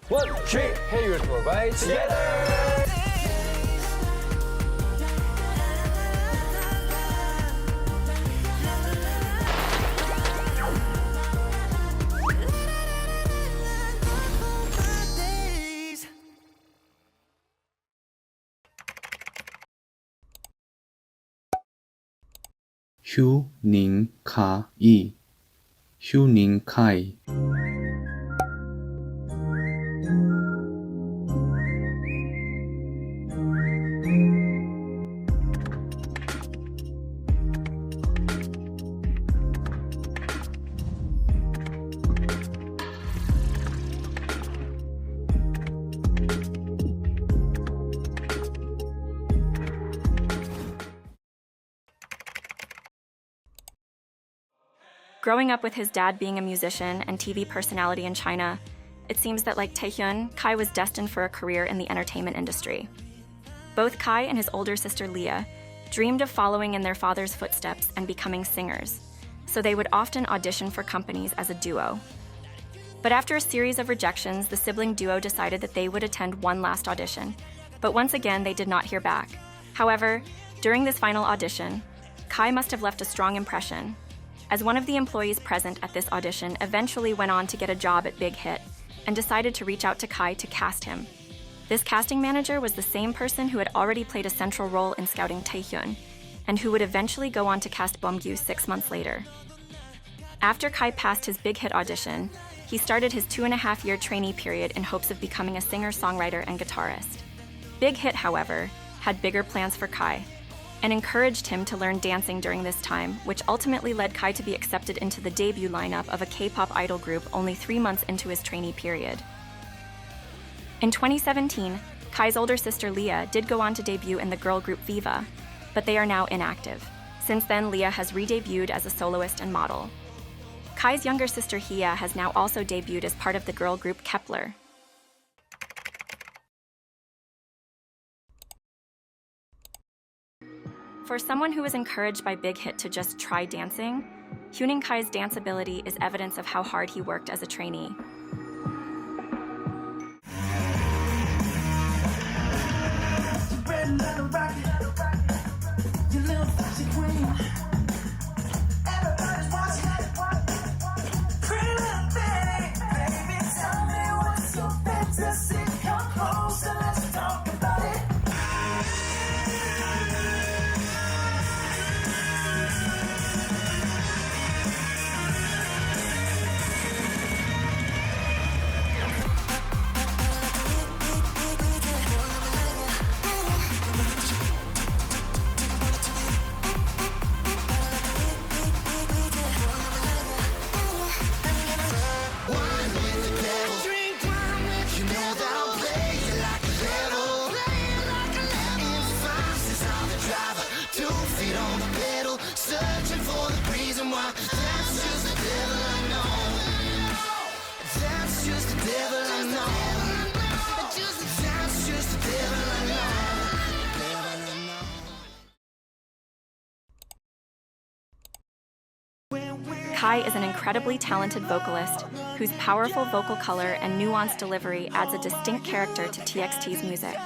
One, three, hey, you're right together. 휴닝카이 휴닝카이 Growing up with his dad being a musician and TV personality in China, it seems that like Taehyun, Kai was destined for a career in the entertainment industry. Both Kai and his older sister Leah dreamed of following in their father's footsteps and becoming singers, so they would often audition for companies as a duo. But after a series of rejections, the sibling duo decided that they would attend one last audition, but once again they did not hear back. However, during this final audition, Kai must have left a strong impression, as one of the employees present at this audition eventually went on to get a job at Big Hit and decided to reach out to Kai to cast him. This casting manager was the same person who had already played a central role in scouting Taehyun, and who would eventually go on to cast Beomgyu 6 months later. After Kai passed his Big Hit audition, he started his 2.5-year trainee period in hopes of becoming a singer-songwriter and guitarist. Big Hit, however, had bigger plans for Kai, and encouraged him to learn dancing during this time, which ultimately led Kai to be accepted into the debut lineup of a K-pop idol group only 3 months into his trainee period. In 2017, Kai's older sister Leah did go on to debut in the girl group Viva, but they are now inactive. Since then, Leah has re-debuted as a soloist and model. Kai's younger sister Hia has now also debuted as part of the girl group Kep1er. For someone who was encouraged by Big Hit to just try dancing, Hyuning Kai's dance ability is evidence of how hard he worked as a trainee. Kai is an incredibly talented vocalist whose powerful vocal color and nuanced delivery adds a distinct character to TXT's music.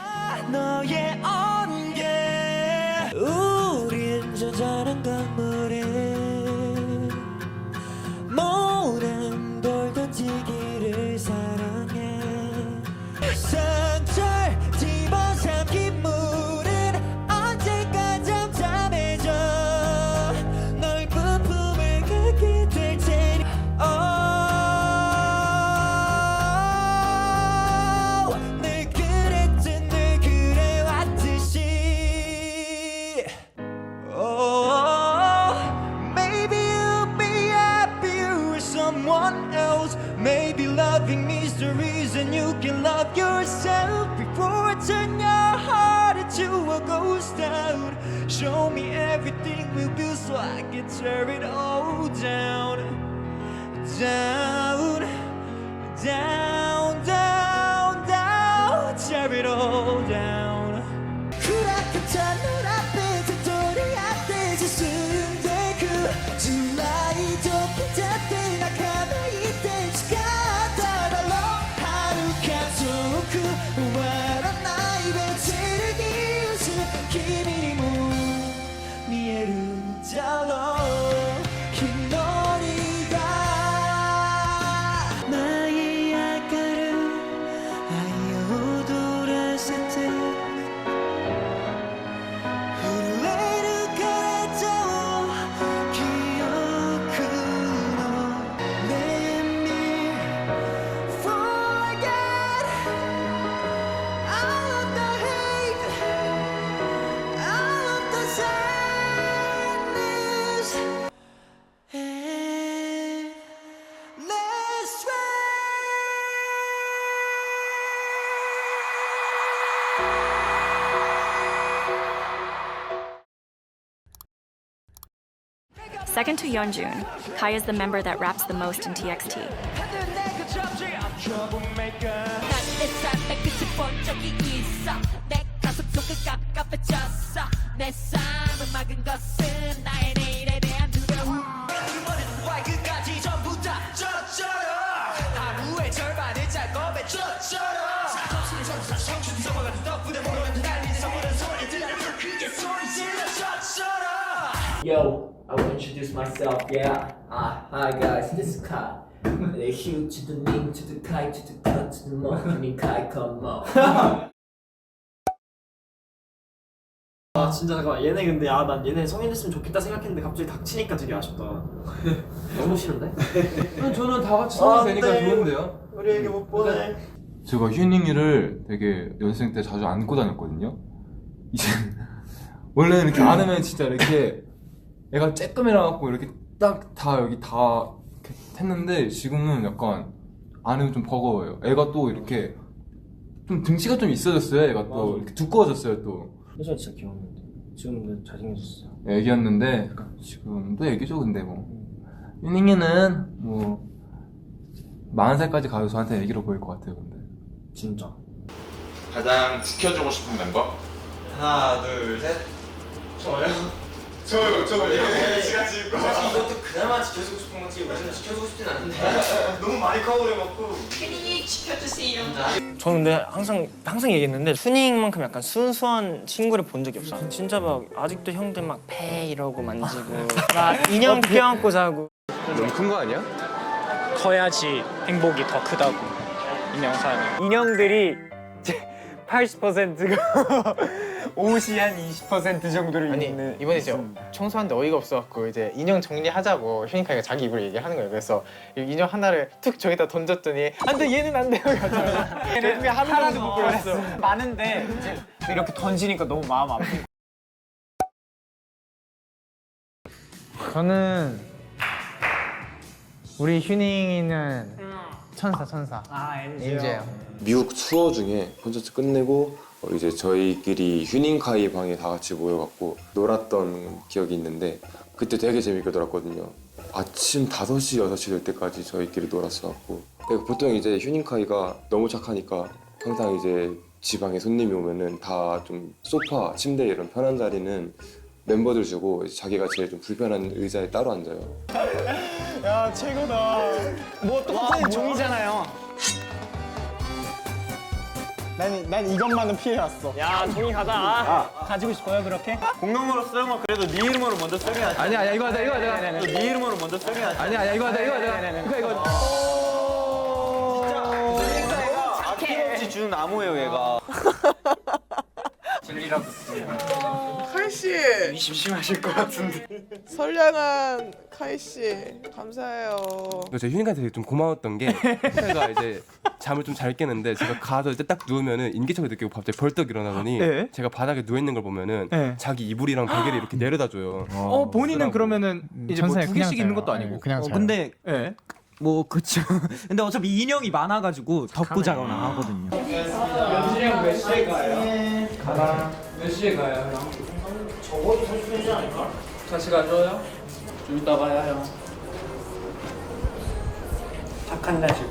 Maybe loving me's the reason you can love yourself before I turn your heart into a ghost town. Show me everything we'll build so I can tear it all down. Down, down, down, down, tear it all down. July 笑わないベテルギウス君にも見えるだろう日のりが舞い上がる愛を踊らせて震える体を記憶の Let me forget all of the hate all of the sadness and let's ride. Second to Yeonjun, Kai is the member that raps the most in TXT. 내 삶의 끝을 본 적이 있어 내 가슴 속에 깝깝해졌어 내 삶을 막은 것은 나의 내일에 대한 두려움 와 끝까지 전부 다 쩌쩌러 하루의 절반을 작업에 쩌쩌러 청춘 넘어가는 덕분에 모르는 달리는 서보는 소리 들려 크게 소리 질러 쩌쩌러. Yo, I will introduce myself, yeah. Hi guys, this is Kai. The Hugh to the Ning to the Kai to the cut to the mo. I mean Kai, come on. 아 진짜 잠깐만 얘네 근데 난 얘네 성인 됐으면 좋겠다 생각했는데 갑자기 닥치니까 되게 아쉽다. 너무 싫은데? 저는 다 같이 성인 되니까 네. 좋은데요? 우리 애기 못 보네. 제가 휴닝이를 되게 연습생 때 자주 안고 다녔거든요. 이제 원래 이렇게 안으면 진짜 이렇게 애가 쬐끔해라 갖고 이렇게 딱 다 여기 다 이렇게 했는데 지금은 약간 안으면 좀 버거워요. 애가 또 이렇게 좀 등치가 좀 있어졌어요. 애가 또 맞아. 이렇게 두꺼워졌어요 또. 예전에 진짜 귀여웠는데 지금 근데 잘생겼었어. 애기였는데 지금도 애기죠 근데 뭐. 휴닝이는 뭐 40살까지 가도 저한테 애기로 보일 것 같아요 근데. 진짜. 가장 지켜주고 싶은 멤버? 하나 둘 셋. 저요? 저요. 사실 이것도 그나마 지켜주고 싶은 거지 완전 지켜주고 싶진 않은데 너무 많이 커버려갖고. 혜린이 지켜주세요 저는 근데 항상 얘기했는데 휴닝만큼 약간 순수한 친구를 본 적이 없어. 진짜 막 아직도 형들 막 패 이러고 만지고 막 인형 껴안고 자고. 너무 큰 거 아니야? 커야지 행복이 더 크다고 인형사는. 인형들이 80%가 옷이 한 20% 정도를 아니 입는. 이번에 이제 청소하는데 어이가 없어갖고 이제 인형 정리하자고 휴닝카이가 자기 입으로 얘기하는 거예요. 그래서 이 인형 하나를 툭 저기다 던졌더니 안돼 얘는 안 돼요. 결국에 하나도 못 골랐어. 많은데 이제 이렇게 던지니까 너무 마음 아프고. 저는 우리 휴닝이는 천사. 엔지예요. 미국 투어 중에 콘서트 끝내고 이제 저희끼리 휴닝카이 방에 다 같이 모여갖고 놀았던 기억이 있는데 그때 되게 재밌게 놀았거든요. 아침 5시, 6시 될 때까지 저희끼리 놀았어갖고 보통 이제 휴닝카이가 너무 착하니까 항상 이제 지방에 손님이 오면은 다 좀 소파, 침대 이런 편한 자리는 멤버들 주고 자기가 제일 좀 불편한 의자에 따로 앉아요. 야 최고다. 뭐 똑같은 종이잖아요. 난 이것만은 피해왔어. 야 종이 가자. 가지고 싶어요 그렇게? 공룡으로 쓰면 그래도 네 이름으로 먼저 쓰게 하지. 아니야 이거 하자 네 이름으로 먼저 쓰게 하지. 아니야 이거 하자 이거 진짜 아낌없이 준 나무예요 얘가. 카이씨 심심하실 것 같은데. 선량한 카이씨 감사해요. 제 휴닝한테 되게 좀 고마웠던 게 제가 이제 잠을 좀 잘 깨는데 제가 가서 이제 딱 누우면은 인기척을 느끼고 갑자기 벌떡 일어나더니 네. 제가 바닥에 누워 있는 걸 보면은 네. 자기 이불이랑 베개를 이렇게 내려다 줘요. 본인은 그러면은 이제 뭐 2개씩 있는 것도 아니고. 그냥 근데 예. 뭐 그쵸. 근데 어차피 인형이 많아가지고 덮고 자거나 하거든요. 연준이형 몇 시에 가요? 몇 시에 가요 형? 적어도 30분이지 않을까? 같이 가줘요? 좀 이따 가요 형. 착한 자식.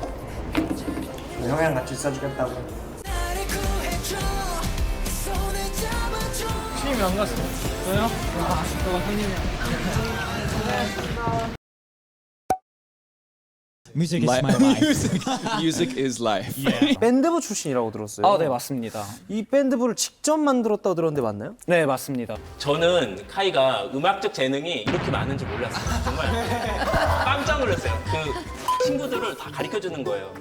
형이랑 같이 있어주겠다고. 신임이 안 갔어. 저요? 너가 손님이야. Music is my life. Music is life. 밴드부 출신이라고 들었어요. 아, 네, 맞습니다. 이 밴드부를 직접 만들었다고 들었는데 맞나요? 네, 맞습니다. 저는 카이가 음악적 재능이 이렇게 많은지 몰랐어요. 정말 깜짝 놀랐어요. 그 친구들을 다 가르쳐 주는 거예요.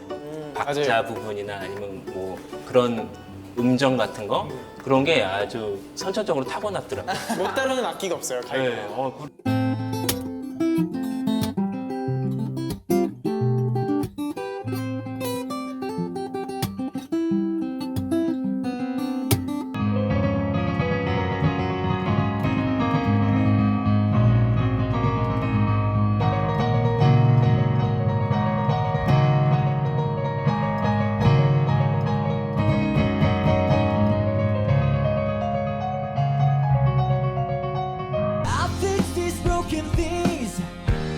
박자 부분이나 아니면 뭐 그런 음정 같은 거 그런 게 아주 선천적으로 타고났더라고요. 못 다루는 악기가 없어요. 카이가. 네, I'll fix these broken things,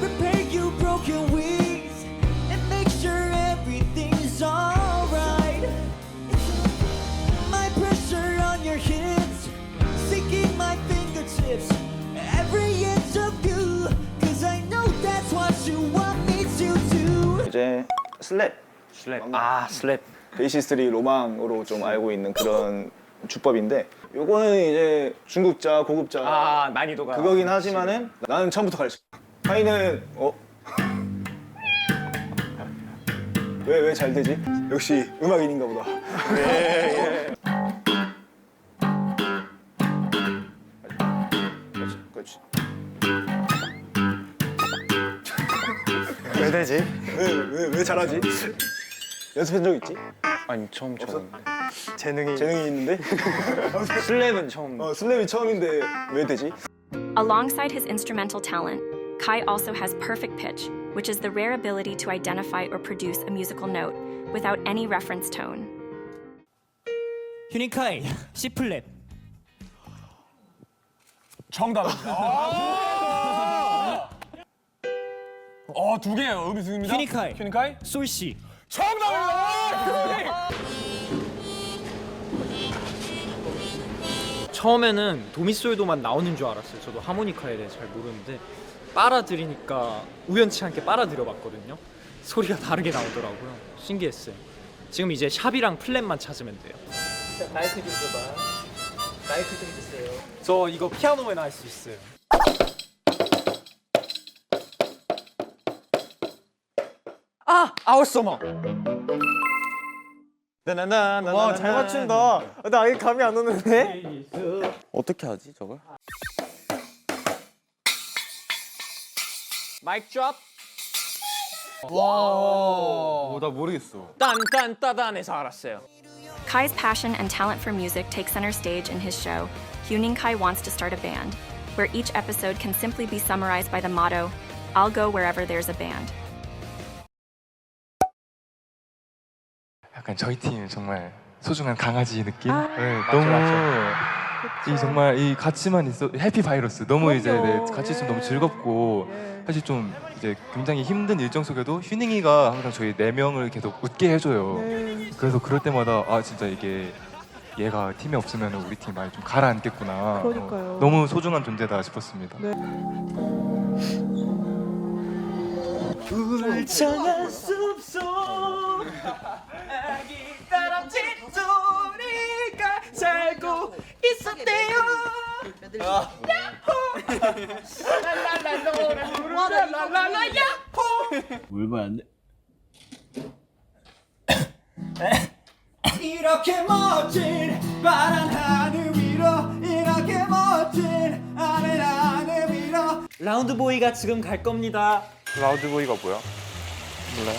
repair you broken wings, and make sure everything's alright. My pressure on your hips, sinking my fingertips, every inch of you, cause I know that's what you want me to do. 이제 슬랩. 아, 슬랩. 베이시스트리 로망으로 좀 알고 있는 그런 주법인데 요거는 이제 중급자, 고급자 아, 난이도가 그거긴 하지만은 나는 처음부터 가르쳐. 카이는 왜 잘 되지? 역시 음악인인가 보다. 예. 그렇지. 왜 되지? 왜 잘하지? 연습한 적 있지? 아니 처음 재능이 있는데? 슬랩은 처음. 슬랩이 처음인데 왜 되지? Alongside his instrumental talent, Kai also has perfect pitch, which is the rare ability to identify or produce a musical note without any reference tone. 휴닝카이 C 플랫. 정답입니다. 두 개예요. 음이 두 개입니다. 휴닝카이 솔 C. 정답입니다. 처음에는 도미솔도만 나오는 줄 알았어요. 저도 하모니카에 대해 잘 모르는데 빨아들이니까 우연치 않게 빨아들여봤거든요. 소리가 다르게 나오더라고요. 신기했어요. 지금 이제 샵이랑 플랫만 찾으면 돼요. 마이크 좀 줘봐. 마이크 좀 주세요. 저 이거 피아노에 날 수 있어요. 아웃서머. 와, 잘 맞춘다. 나 아예 감이 안 오는데? 어떻게 하지 저걸? 마이크 드롭. 나 모르겠어. 딴딴따단해서 알았어요. Kai's passion and talent for music take center stage in his show, Huning Kai Wants to Start a Band, where each episode can simply be summarized by the motto, I'll go wherever there's a band. 약간 저희 팀 정말 소중한 강아지 느낌? 네, 너무 이 정말 이 같이만 있어 해피 바이러스 너무 이제 같이 있으면 너무 즐겁고 사실 좀 이제 굉장히 힘든 일정 속에도 휴닝이가 항상 저희 4명을 계속 웃게 해줘요. 그래서 그럴 때마다 아 진짜 이게 얘가 팀에 없으면 우리 팀 많이 좀 가라앉겠구나. 그러니까요. 너무 소중한 존재다 싶었습니다. 울창한 숲속 아기 다람쥐 소리가 살고 있었대요. 야호 야호. 울면 안 돼. 이렇게 멋진 파란 하늘 위로 이렇게 멋진 하늘 위로 라운드 보이가 지금 갈 겁니다. 라우드보이가 뭐야? 몰라요?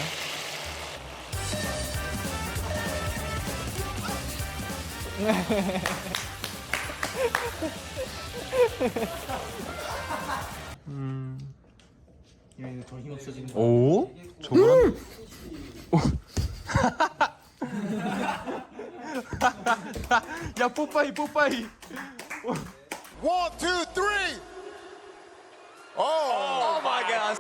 더 힘없어지는 오? 저거랑? 야 뽀빠이 뽀빠이. 1, 2, 3. Oh my God.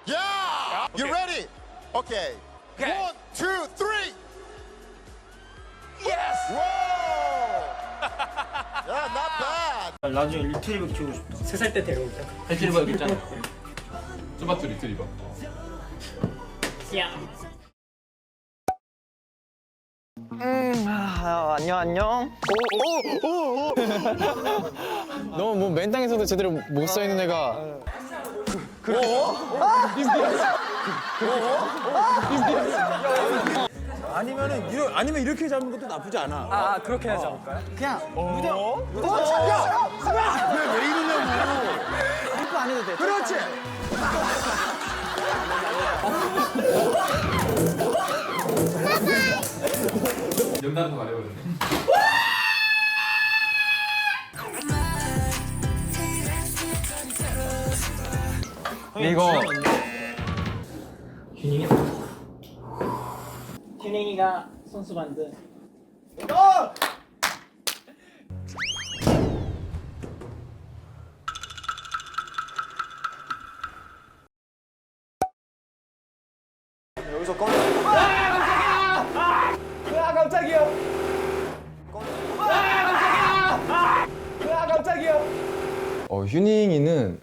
Yeah. You ready? Okay. 1, 2, 3. Yes. Whoa. Yeah, not bad. 나중에 리트리버 키우고 싶다. 3살 때 데려오자. 리트리버 있잖아요. 쭈바쭈 리트리버. 안녕. 너무 뭐 맨땅에서도 제대로 못 서 있는 애가. 아니면 이렇게 잡는 것도 나쁘지 않아. 아 그렇게 잡을까요? 그냥 왜 이러냐고. 이거 안 해도 돼. 그렇지. 연단도 가려거든요. 이거 휴닝이가 선수 만든 여기서 꺼내. 깜짝이야. 깜짝이야. 휴닝이는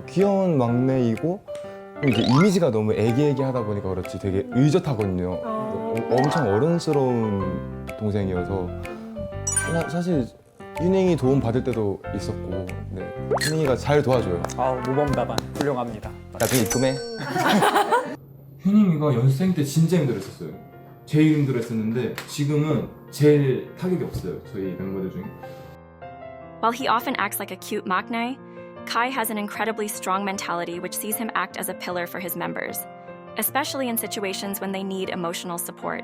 귀여운 막내이고 이제 이미지가 너무 애기애기하다 보니까 그렇지 되게 의젓하거든요. 엄청 어른스러운 동생이어서 사실 휴닝이 도움 받을 때도 있었고 휴닝이가 잘 도와줘요. 모범답안 훌륭합니다. 나중에 입금해. 휴닝이가 연습생 때 진짜 힘들었었어요. 제일 힘들었었는데 지금은 제일 타격이 없어요. 저희 멤버들 중에. While he often acts like a cute maknae, Kai has an incredibly strong mentality which sees him act as a pillar for his members, especially in situations when they need emotional support.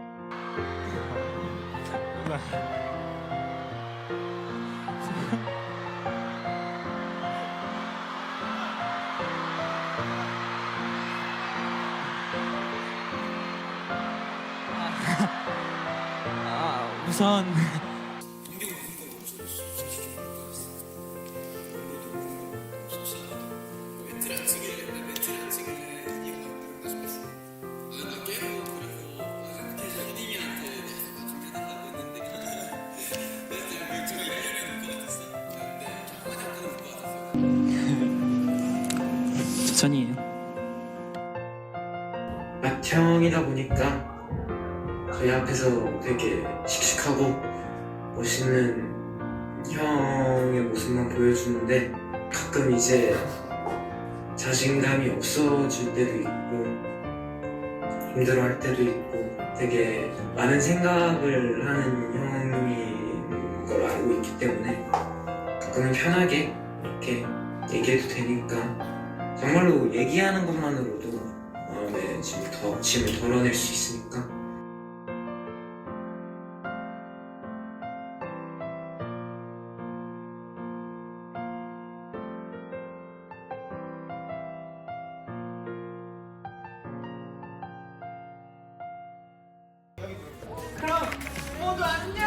우선 천천히 해요. 맏형이다 보니까 저희 앞에서 되게 씩씩하고 멋있는 형의 모습만 보여주는데 가끔 이제 자신감이 없어질 때도 있고 힘들어할 때도 있고 되게 많은 생각을 하는 형인 걸 알고 있기 때문에 가끔은 편하게 이렇게 얘기해도 되니까 정말로 얘기하는 것만으로도 마음에 짐을 덜어낼 수 있으니까 그럼 모두 안녕!